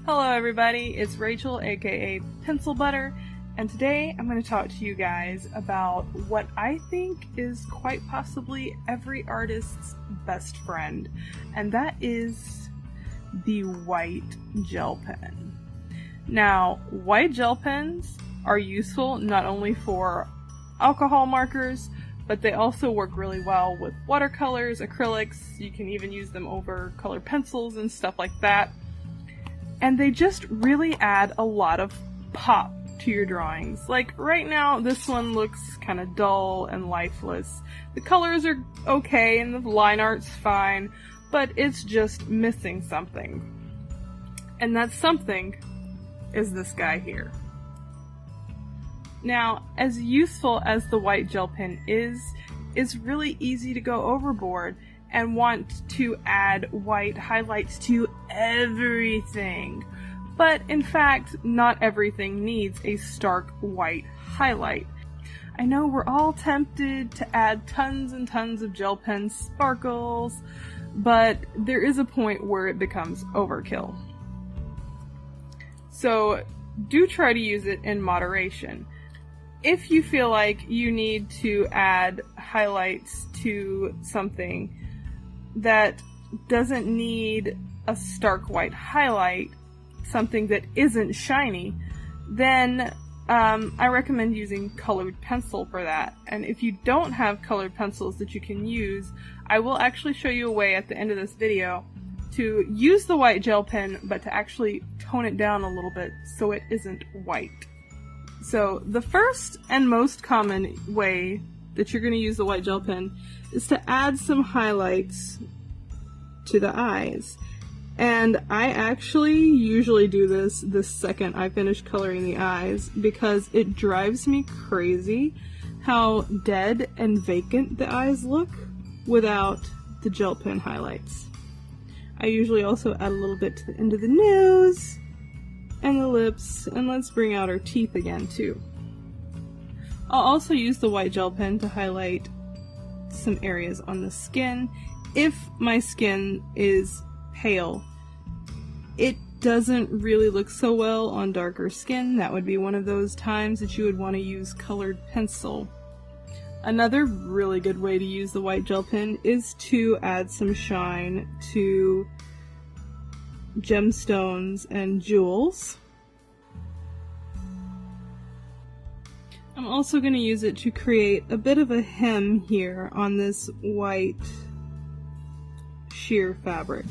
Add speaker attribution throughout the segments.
Speaker 1: Hello everybody, it's Rachel aka Pencil Butter, and today I'm going to talk to you guys about what I think is quite possibly every artist's best friend, and that is the white gel pen. Now, white gel pens are useful not only for alcohol markers, but they also work really well with watercolors, acrylics. You can even use them over colored pencils and stuff like that. And they just really add a lot of pop to your drawings. Like right now, this one looks kind of dull and lifeless. The colors are okay and the line art's fine, but it's just missing something. And that something is this guy here. Now, as useful as the white gel pen is, it's really easy to go overboard and want to add white highlights to everything. But in fact, not everything needs a stark white highlight. I know we're all tempted to add tons and tons of gel pen sparkles, but there is a point where it becomes overkill. So do try to use it in moderation. If you feel like you need to add highlights to something that doesn't need a stark white highlight, something that isn't shiny, then I recommend using colored pencil for that. And if you don't have colored pencils that you can use, I will actually show you a way at the end of this video to use the white gel pen, but to actually tone it down a little bit so it isn't white. So the first and most common way that you're going to use the white gel pen is to add some highlights to the eyes. And I actually usually do this the second I finish coloring the eyes because it drives me crazy how dead and vacant the eyes look without the gel pen highlights. I usually also add a little bit to the end of the nose and the lips, and let's bring out our teeth again too. I'll also use the white gel pen to highlight some areas on the skin. If my skin is pale, it doesn't really look so well on darker skin. That would be one of those times that you would want to use colored pencil. Another really good way to use the white gel pen is to add some shine to gemstones and jewels. I'm also going to use it to create a bit of a hem here on this white sheer fabric,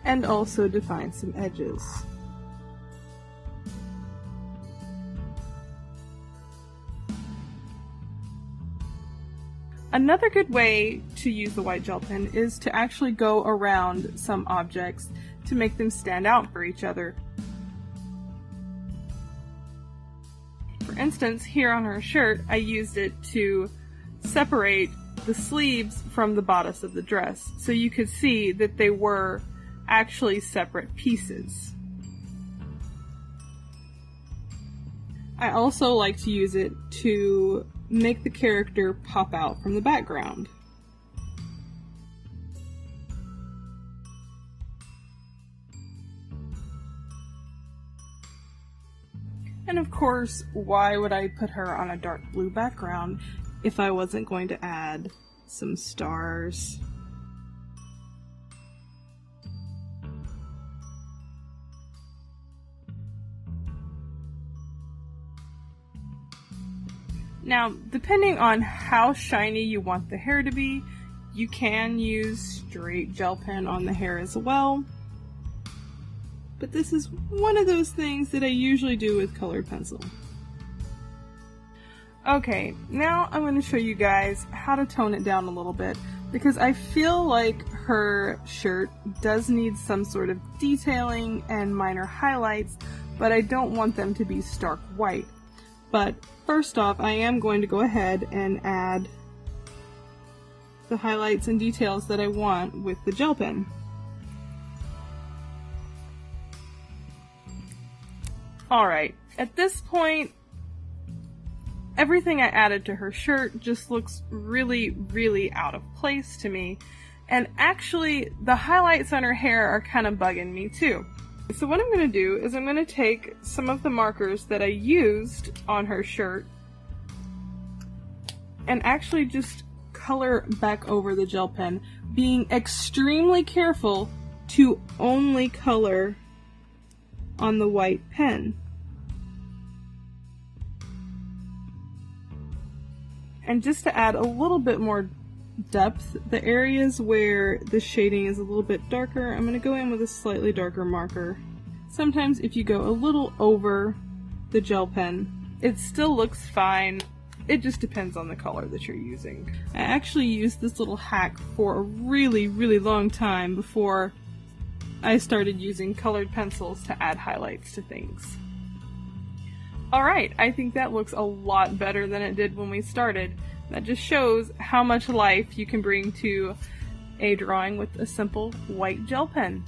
Speaker 1: and also define some edges. Another good way to use the white gel pen is to actually go around some objects to make them stand out for each other. For instance, here on her shirt, I used it to separate the sleeves from the bodice of the dress, so you could see that they were actually separate pieces. I also like to use it to make the character pop out from the background. And of course, why would I put her on a dark blue background if I wasn't going to add some stars? Now, depending on how shiny you want the hair to be, you can use straight gel pen on the hair as well. But this is one of those things that I usually do with colored pencil. Okay, now I'm going to show you guys how to tone it down a little bit, because I feel like her shirt does need some sort of detailing and minor highlights, but I don't want them to be stark white. But first off, I am going to go ahead and add the highlights and details that I want with the gel pen. Alright, at this point, everything I added to her shirt just looks really, really out of place to me, And actually, the highlights on her hair are kind of bugging me too. So what I'm going to do is I'm going to take some of the markers that I used on her shirt and actually just color back over the gel pen, being extremely careful to only color on the white pen. And just to add a little bit more depth, the areas where the shading is a little bit darker, I'm going to go in with a slightly darker marker. Sometimes if you go a little over the gel pen, it still looks fine. It just depends on the color that you're using. I actually used this little hack for a really, really long time before I started using colored pencils to add highlights to things. Alright, I think that looks a lot better than it did when we started. That just shows how much life you can bring to a drawing with a simple white gel pen.